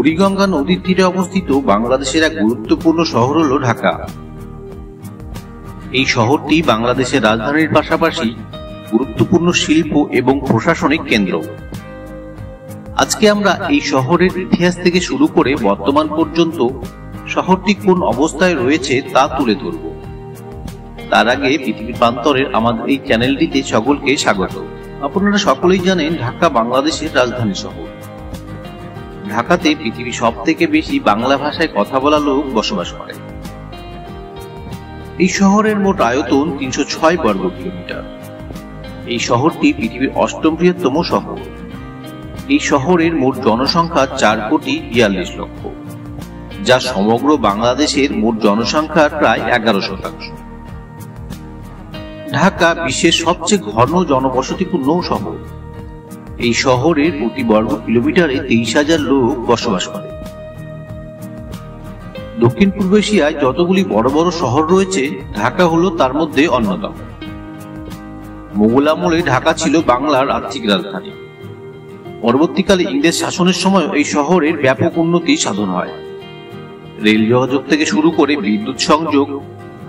বুড়িগঙ্গা নদীর তীরে অবস্থিত বাংলাদেশের এক গুরুত্বপূর্ণ শহর হল ঢাকা। এই শহরটি বাংলাদেশের রাজধানীর পাশাপাশি গুরুত্বপূর্ণ শিল্প এবং প্রশাসনিক কেন্দ্র। আজকে আমরা এই শহরের ইতিহাস থেকে শুরু করে বর্তমান পর্যন্ত শহরটি কোন অবস্থায় রয়েছে তা তুলে ধরব। তার আগে পৃথিবীর প্রান্তরের আমাদের এই চ্যানেলটিতে সকলকে স্বাগত। আপনারা সকলেই জানেন ঢাকা বাংলাদেশের রাজধানী শহর। ঢাকাতে পৃথিবীর সব থেকে বেশি বাংলা ভাষায় কথা বলা লোক বসবাস করে। এই শহরের মোট আয়তন 306 বর্গ কিলোমিটার। এই শহরটি পৃথিবীর 8ম বৃহত্তম শহর। এই শহরের মোট জনসংখ্যা 4,42,00,000, যা সমগ্র বাংলাদেশের মোট জনসংখ্যার প্রায় 11%। ঢাকা বিশ্বের সবচেয়ে ঘন জনবসতিপূর্ণ শহর। এই শহরের প্রতি বর্গ কিলোমিটারে 23,000 লোক বসবাস করে। দক্ষিণ পূর্ব এশিয়ায় যতগুলি বড় বড় শহর রয়েছে, ঢাকা হলো তার মধ্যে অন্যতম। মোগল আমলে ঢাকা ছিল বাংলার আর্থিক রাজধানী। পরবর্তীকালে ইংরেজ শাসনের সময় এই শহরের ব্যাপক উন্নতি সাধন হয়। রেল যোগাযোগ থেকে শুরু করে বিদ্যুৎ সংযোগ,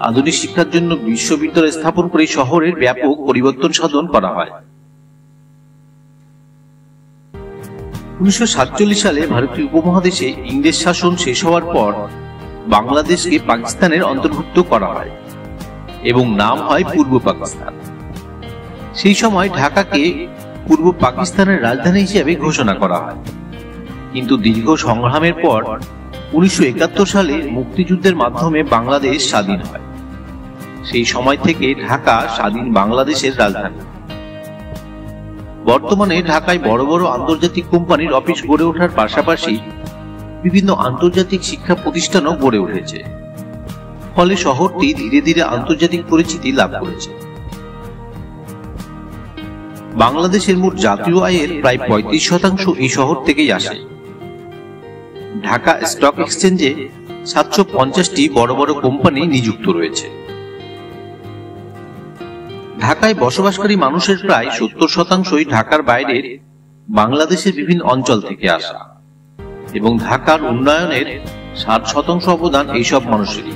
আধুনিক শিক্ষার জন্য বিশ্ববিদ্যালয় স্থাপন করে শহরের ব্যাপক পরিবর্তন সাধন করা হয়। 1947 সালে ভারতীয় উপমহাদেশে ইংরেজ শাসন শেষ হওয়ার পর বাংলাদেশকে পাকিস্তানের অন্তর্ভুক্ত করা হয় এবং নাম হয় পূর্ব পাকিস্তান। সেই সময় ঢাকাকে পূর্ব পাকিস্তানের রাজধানী হিসেবে ঘোষণা করা হয়। কিন্তু দীর্ঘ সংগ্রামের পর 1971 সালে মুক্তিযুদ্ধের মাধ্যমে বাংলাদেশ স্বাধীন হয়। সেই সময় থেকে ঢাকা স্বাধীন বাংলাদেশের রাজধানী। বর্তমানে ঢাকায় বড় বড় আন্তর্জাতিক কোম্পানির অফিস গড়ে ওঠার পাশাপাশি বিভিন্ন আন্তর্জাতিক শিক্ষা প্রতিষ্ঠানও গড়ে উঠেছে। ফলে শহরটি ধীরে ধীরে আন্তর্জাতিক পরিচিতি লাভ করেছে। বাংলাদেশের মোট জাতীয় আয়ের প্রায় 35% এই শহর থেকেই আসে। ঢাকা স্টক এক্সচেঞ্জে 750টি বড় বড় কোম্পানি নিযুক্ত রয়েছে। ঢাকায় বসবাসকারী মানুষের প্রায় 70%ই ঢাকার বাইরের বাংলাদেশের বিভিন্ন অঞ্চল থেকে আসা এবং ঢাকার উন্নয়নের 60% অবদান এইসব মানুষেরই।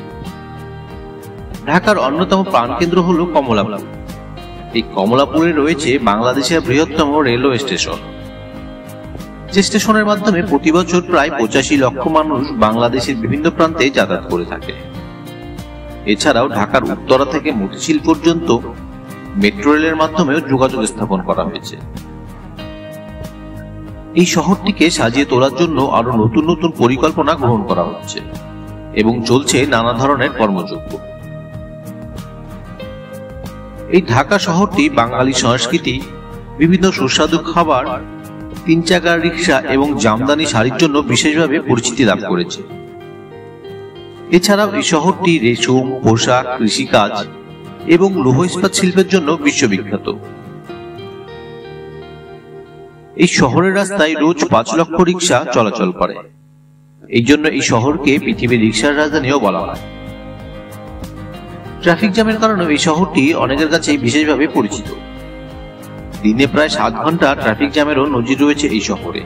ঢাকার অন্যতম প্রাণকেন্দ্র হল কমলাপুর। এই কমলাপুরে রয়েছে বাংলাদেশের বৃহত্তম রেলওয়ে স্টেশন, যে স্টেশনের মাধ্যমে প্রতি বছর প্রায় 85 লক্ষ মানুষ বাংলাদেশের বিভিন্ন প্রান্তে যাতায়াত করে থাকে। এছাড়াও ঢাকার উত্তরা থেকে মতিঝিল পর্যন্ত মেট্রো রেলের মাধ্যমেও যোগাযোগ স্থাপন করা হয়েছে। এই শহরটিকে সাজিয়ে তোলার জন্য আরো নতুন নতুন পরিকল্পনা গ্রহণ করা হচ্ছে এবং চলছে নানা ধরনের কর্মযজ্ঞ। এই ঢাকা শহরটি বাঙালি সংস্কৃতি, বিভিন্ন সুস্বাদু খাবার, 3 চাকার রিক্সা এবং জামদানি শাড়ির জন্য বিশেষভাবে পরিচিতি লাভ করেছে। এছাড়াও এই শহরটি রেশম, পোশাক, কৃষিকাজ এবং লৌহ ইস্পাত শিল্পের জন্য বিশ্ববিখ্যাত। এই শহরের রাস্তায় রোজ 5 লক্ষ রিক্সা চলাচল করে। এই জন্য এই শহরকে পৃথিবীর রিক্সার রাজধানীও বলা হয়। ট্রাফিক জ্যামের কারণে এই শহরটি অনেকের কাছে বিশেষভাবে পরিচিত। দিনে প্রায় 7 ঘন্টা ট্রাফিক জ্যামেরও নজির রয়েছে এই শহরে।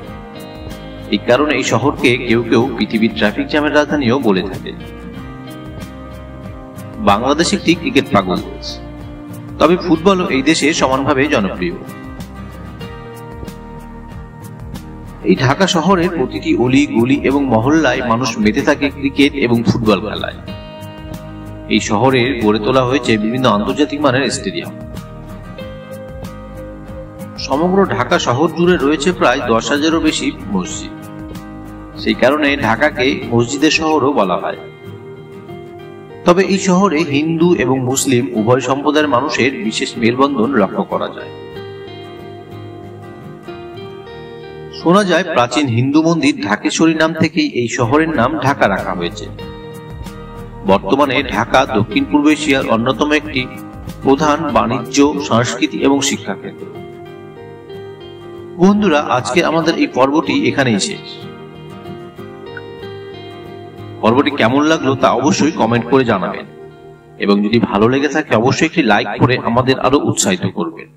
এই কারণে এই শহরকে কেউ কেউ পৃথিবীর ট্রাফিক জ্যামের রাজধানীও বলে থাকে। বাংলাদেশ একটি ক্রিকেট পাগল দেশ, তবে ফুটবলও এই দেশে সমানভাবে জনপ্রিয়। এই ঢাকা শহরের প্রতিটি অলি গলি এবং মহল্লায় মানুষ মেতে থাকে ক্রিকেট এবং ফুটবল খেলায়। এই শহরে গড়ে তোলা হয়েছে বিভিন্ন আন্তর্জাতিক মানের স্টেডিয়াম। সমগ্র ঢাকা শহর জুড়ে রয়েছে প্রায় 10,000-এরও বেশি মসজিদ। সেই কারণে ঢাকাকে মসজিদের শহরও বলা হয়। তবে এই শহরে হিন্দু এবং মুসলিম উভয় সম্প্রদায়ের মানুষের বিশেষ মেলবন্ধন লক্ষ্য করা যায়। শোনা যায় প্রাচীন হিন্দু মন্দির ঢাকেশ্বরী নাম থেকেই এই শহরের নাম ঢাকা রাখা হয়েছে। বর্তমানে ঢাকা দক্ষিণ পূর্ব এশিয়ার অন্যতম একটি প্রধান বাণিজ্য, সংস্কৃতি এবং শিক্ষা কেন্দ্র। বন্ধুরা, আজকে আমাদের এই পর্বটি এখানেই শেষ। পর্বটি কেমন লাগলো তা অবশ্যই কমেন্ট করে জানাবেন এবং যদি ভালো লেগে থাকে অবশ্যই একটি লাইক করে আমাদের আরো উৎসাহিত করবেন।